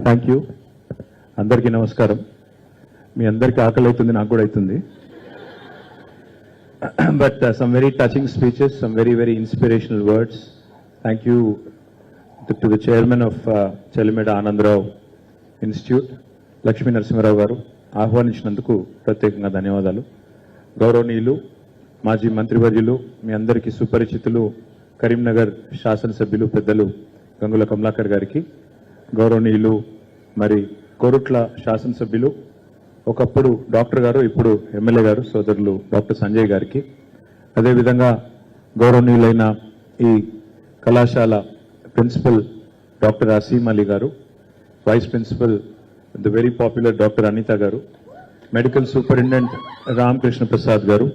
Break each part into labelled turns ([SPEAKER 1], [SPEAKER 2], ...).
[SPEAKER 1] Thank you. అందరికీ నమస్కారం. మీ అందరికీ ఆకలి అవుతుంది, నాకు కూడా అవుతుంది. But some very touching speeches, some very inspirational words. Thank you to the chairman of Chelimeda Anandrao Institute, Lakshmi Narasimharao garu, ఆహ్వానించినందుకు ప్రత్యేకంగా ధన్యవాదాలు. గౌరవనీయులు మాజీ మంత్రివర్యులు, మీ అందరికీ సుపరిచితులు కరీంనగర్ శాసనసభ్యులు పెద్దలు గంగుల కమలాకర్ గారికి, గౌరవనీయులు మరి కోరుట్ల శాసనసభ్యులు ఒకప్పుడు డాక్టర్ గారు ఇప్పుడు ఎమ్మెల్యే గారు సోదరులు డాక్టర్ సంజయ్ గారికి, అదేవిధంగా గౌరవనీయులైన ఈ కళాశాల principal doctor Aseem Ali garu, vice principal the very popular doctor Anitha garu, medical superintendent Ramakrishna Prasad garu,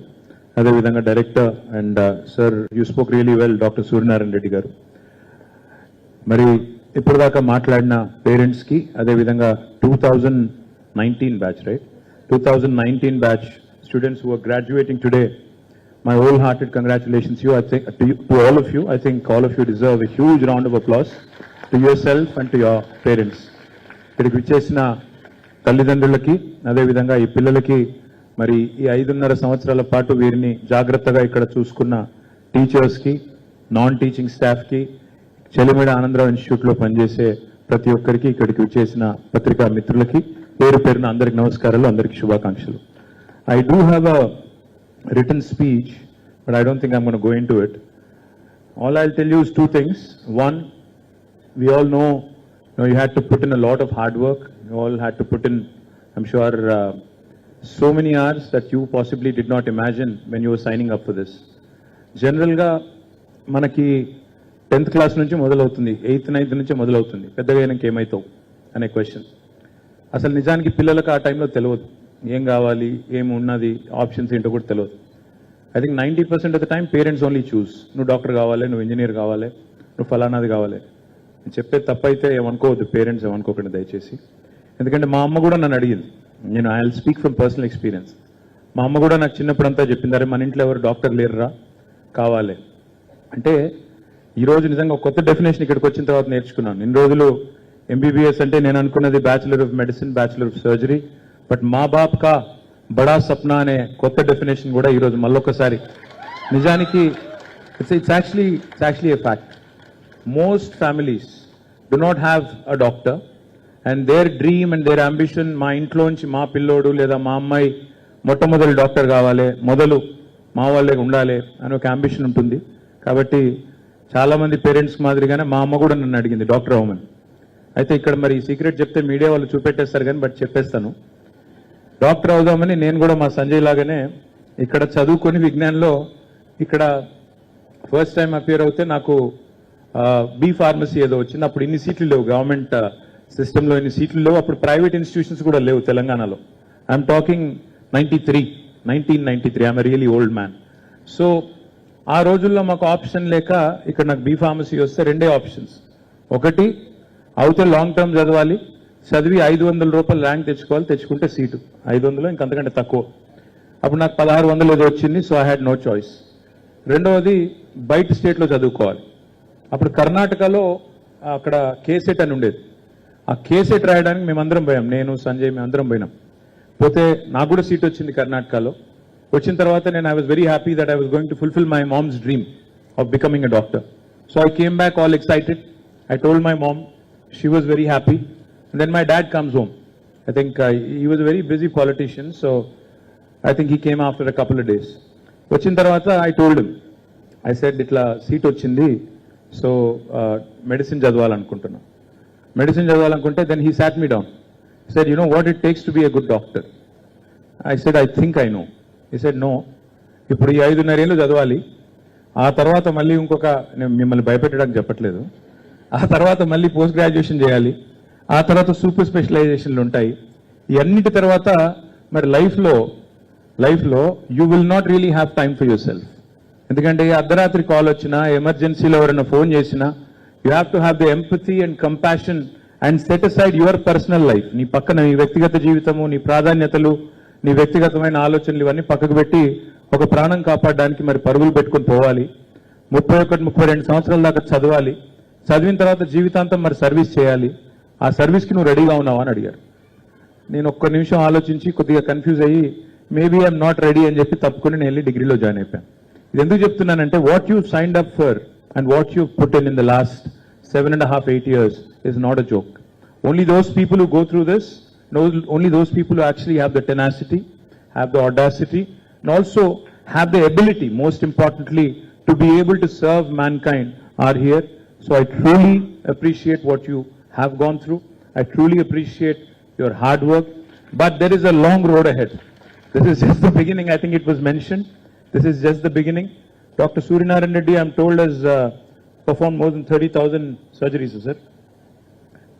[SPEAKER 1] అదేవిధంగా director and sir you spoke really well doctor Suryanarayana Reddy garu, మరి ఇప్పుడు దాకా మాట్లాడిన పేరెంట్స్ కి, అదేవిధంగా 2019 batch, right, 2019 batch students who are graduating today, my wholehearted congratulations you. I think to all of you, I think all of you deserve a huge round of applause to yourself and to your parents. ఇక్కడికి విచ్చేసిన తల్లిదండ్రులకి, అదేవిధంగా ఈ పిల్లలకి, మరి ఈ 5.5 సంవత్సరాల పాటు వీరిని జాగ్రత్తగా ఇక్కడ చూసుకున్న టీచర్స్కి, నాన్ టీచింగ్ స్టాఫ్కి, చెలిమేడ ఆనందరావు ఇన్స్టిట్యూట్లో పనిచేసే ప్రతి ఒక్కరికి, ఇక్కడికి విచ్చేసిన పత్రికా మిత్రులకి పేరు పేరున అందరికి నమస్కారాలు, అందరికి శుభాకాంక్షలు. I do have a written speech, but I don't think I'm going to go into it. All I'll tell you is two things. One, we all know, you had to put in a lot of hard work. You all had to put in, I'm sure, so many hours that you possibly did not imagine when you were signing up for this. General ga manaki 10th class నుంచి మొదలవుతుంది, 8th 9th నుంచి మొదలవుతుంది, పెద్దగా అయినాక ఏమవుతావు అనే question. అసలు నిజానికి పిల్లలకు ఆ టైంలో తెలియదు ఏం కావాలి, ఏం ఉన్నది, ఆప్షన్స్ ఏంటో కూడా తెలియదు. I think 90% of the time parents only చూస్, నువ్వు డాక్టర్ కావాలి, నువ్వు ఇంజనీర్ కావాలి, నువ్వు ఫలానాది కావాలి. నేను చెప్పేది తప్పైతే ఏమనుకోవద్దు, పేరెంట్స్ ఏమనుకోకండి దయచేసి. ఎందుకంటే మా అమ్మ కూడా నన్ను అడిగింది, నేను I will speak from personal experience. మా అమ్మ కూడా నాకు చిన్నప్పుడంతా చెప్పింది, అరే మన ఇంట్లో ఎవరు డాక్టర్ లేరురా, కావాలి అంటే. ఈరోజు నిజంగా ఒక కొత్త డెఫినేషన్ ఇక్కడికి వచ్చిన తర్వాత నేర్చుకున్నాను. ఇన్ని రోజులు ఎంబీబీఎస్ అంటే నేను అనుకున్నది bachelor of medicine, bachelor of surgery, but మా బాప్ కా బడా సప్నా అనే కొత్త డెఫినేషన్ కూడా ఈరోజు మళ్ళొకసారి. నిజానికి it's actually a fact. Most families do not have a doctor and their dream and their ambition, మా ఇంట్లోంచి మా పిల్లోడు లేదా మా అమ్మాయి మొట్టమొదటి డాక్టర్ కావాలి, మొదలు మా వాళ్ళే ఉండాలి అని ఒక అంబిషన్ ఉంటుంది. కాబట్టి చాలా మంది పేరెంట్స్ మాదిరిగానే మా అమ్మ కూడా నన్ను అడిగింది డాక్టర్ అవ్వమని. అయితే ఇక్కడ మరి సీక్రెట్ చెప్తే మీడియా వాళ్ళు చూపెట్టేస్తారు కానీ, బట్ చెప్పేస్తాను, డాక్టర్ అవుదామని నేను కూడా మా సంజయ్ లాగానే ఇక్కడ చదువుకొని విజ్ఞానంలో ఇక్కడ ఫస్ట్ టైం అపియర్ అవుతే నాకు బీ ఫార్మసీ ఏదో వచ్చింది. అప్పుడు ఇన్ని సీట్లు లేవు, గవర్నమెంట్ సిస్టంలో ఇన్ని సీట్లు లేవు, అప్పుడు ప్రైవేట్ ఇన్స్టిట్యూషన్స్ కూడా లేవు తెలంగాణలో. I'm talking 1993, I'm really old man. So ఆ రోజుల్లో మాకు ఆప్షన్ లేక ఇక్కడ నాకు బీ ఫార్మసీ వస్తే రెండే ఆప్షన్స్. ఒకటి అవుతే లాంగ్ టర్మ్ చదవాలి, చదివి 500 రూపాయలు ర్యాంక్ తెచ్చుకోవాలి, తెచ్చుకుంటే సీటు 500 ఇంకంతకంటే తక్కువ. అప్పుడు నాకు 1600 ఏదో వచ్చింది, so I had no choice. రెండవది బయట స్టేట్లో చదువుకోవాలి. అప్పుడు కర్ణాటకలో అక్కడ కేసెట్ అని ఉండేది, ఆ కేసెట్ రాయడానికి మేమందరం పోయాం, నేను సంజయ్ మేమందరం పోయినాం. పోతే నాకు కూడా సీట్ వచ్చింది కర్ణాటకలో. వచ్చిన తర్వాత నేను I was very happy that I was going to fulfil my mom's dream of becoming a doctor. So I came back all excited. I told my mom, she was very happy. And then my dad comes home. I think he was a very busy politician, so I think he came after a couple of days. Vachin tarvata I told him, I said itla seat ochindi, so medicine chadavalanuntunna. Medicine chadavalanunte, then he sat me down. He said, you know what it takes to be a good doctor? I said, I think I know. He said, no, ఇప్పుడు ఈ 5.5 ఏళ్ళు చదవాలి, ఆ తర్వాత మళ్ళీ ఇంకొక, నేను మిమ్మల్ని భయపెట్టడానికి చెప్పట్లేదు, ఆ తర్వాత మళ్ళీ పోస్ట్ గ్రాడ్యుయేషన్ చేయాలి, ఆ తర్వాత సూపర్ స్పెషలైజేషన్లు ఉంటాయి. ఇవన్నిటి తర్వాత మరి లైఫ్లో you will not really have time for your self. ఎందుకంటే అర్ధరాత్రి కాల్ వచ్చినా, ఎమర్జెన్సీలో ఎవరైనా ఫోన్ చేసినా, you have to have the empathy and compassion and set aside your personal life. నీ పక్కన నీ వ్యక్తిగత జీవితము, నీ ప్రాధాన్యతలు, నీ వ్యక్తిగతమైన ఆలోచనలు ఇవన్నీ పక్కకు పెట్టి ఒక ప్రాణం కాపాడడానికి మరి పరుగులు పెట్టుకుని పోవాలి. 31-32 సంవత్సరాల దాకా చదవాలి, చదివిన తర్వాత జీవితాంతం మరి సర్వీస్ చేయాలి. ఆ సర్వీస్కి నువ్వు రెడీగా ఉన్నావా అని అడిగారు. నేను ఒక్క నిమిషం ఆలోచించి కొద్దిగా కన్ఫ్యూజ్ అయ్యి మేబీ ఐఎమ్ నాట్ రెడీ అని చెప్పి తప్పుకొని నేను వెళ్ళి డిగ్రీలో జాయిన్ అయిపోయాను. ఇది ఎందుకు చెప్తున్నానంటే what you signed up for and what you put in the last 7.5, 8 years is not a joke. Only those people who go through this, only those people who actually have the tenacity, have the audacity, and also have the ability, most importantly, to be able to serve mankind are here. So I truly appreciate what you have gone through. I truly appreciate your hard work, but there is a long road ahead. This is just the beginning. I think it was mentioned. This is just the beginning. Dr. Suryanarayan Reddy, I'm told, has performed more than 30,000 surgeries, sir.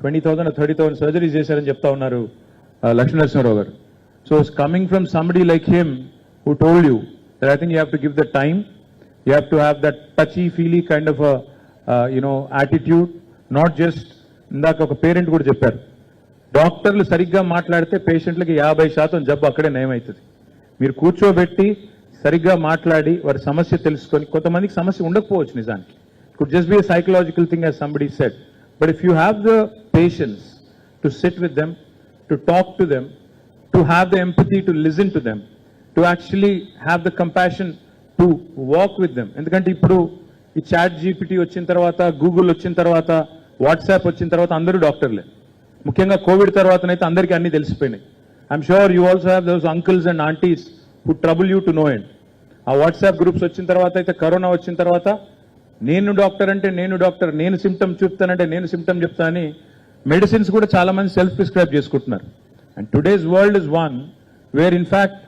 [SPEAKER 1] 20,000 or 30,000 surgeries చేశారని చెప్తా ఉన్నారు లక్ష్మీనరసింహారావు గారు. So it's coming from somebody like him who told you that I think you have to give the time, you have to have that touchy-feely kind of a attitude, not just ఇందాక ఒక parent కూడా చెప్పారు, డాక్టర్లు సరిగ్గా మాట్లాడితే పేషెంట్లకి 50% జబ్బు అక్కడే నయమవుతుంది. మీరు కూర్చోబెట్టి సరిగ్గా మాట్లాడి వారి సమస్య తెలుసుకొని, కొంతమందికి సమస్య ఉండకపోవచ్చు నిజానికి, it could just be a psychological thing as somebody said, but if you have the patience to sit with them, to talk to them, to have the empathy to listen to them, to actually have the compassion to walk with them. ఎందుకంటే ఇప్పుడు ఈ chat GPT వచ్చిన తర్వాత, Google వచ్చిన తర్వాత, WhatsApp వచ్చిన తర్వాత అందరూ డాక్టర్లే. ముఖ్యంగా కోవిడ్ తర్వాతనైతే అందరికీ అన్ని తెలిసిపోయినాయి. I'm sure you also have those uncles and aunties who trouble you to no end. ఆ వాట్సాప్ గ్రూప్స్ వచ్చిన తర్వాత అయితే, కరోనా వచ్చిన తర్వాత, నేను డాక్టర్ అంటే నేను డాక్టర్, నేను సిమ్టమ్ చూపుతానంటే నేను సిమ్టమ్ చెప్తానని మెడిసిన్స్ కూడా చాలా మంది సెల్ఫ్ ప్రిస్క్రైబ్ చేసుకుంటున్నారు. And today's world is one where in fact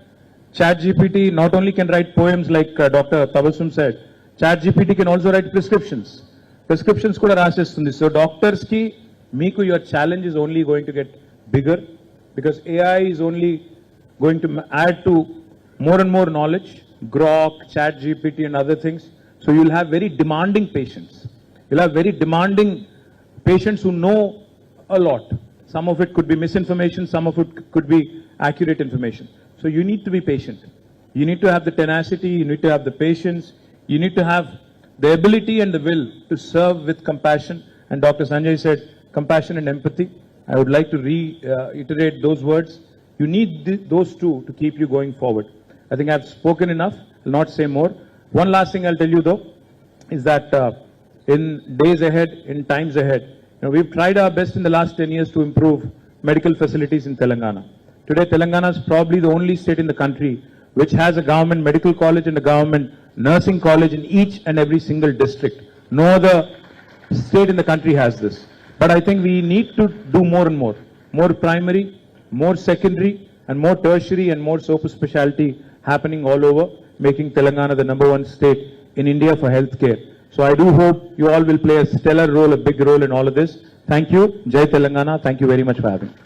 [SPEAKER 1] chat GPT not only can write poems like doctor Tabassum said, chat GPT can also write prescriptions కూడా రాసేస్తుంది. సో డాక్టర్స్ కి మీకు your challenge is only going to get bigger because AI is only going to add to more and more knowledge, Grok, Chat GPT and other things. So you'll have very demanding patients. You'll have very demanding patients who know a lot. Some of it could be misinformation, some of it could be accurate information. So you need to be patient. You need to have the tenacity, you need to have the patience, you need to have the ability and the will to serve with compassion. And Dr. Sanjay said, compassion and empathy. I would like to reiterate those words. You need those two to keep you going forward. I think I've spoken enough. I'll not say more. One last thing I'll tell you though is that in days ahead, in times ahead, we've tried our best in the last 10 years to improve medical facilities in Telangana. Today, Telangana is probably the only state in the country which has a government medical college and a government nursing college in each and every single district. No other state in the country has this. But I think we need to do more and more primary, more secondary, and more tertiary and more super specialty happening all over, making Telangana the #1 state in India for healthcare. So I do hope you all will play a stellar role, a big role in all of this. Thank you. Jai Telangana. Thank you very much for having me.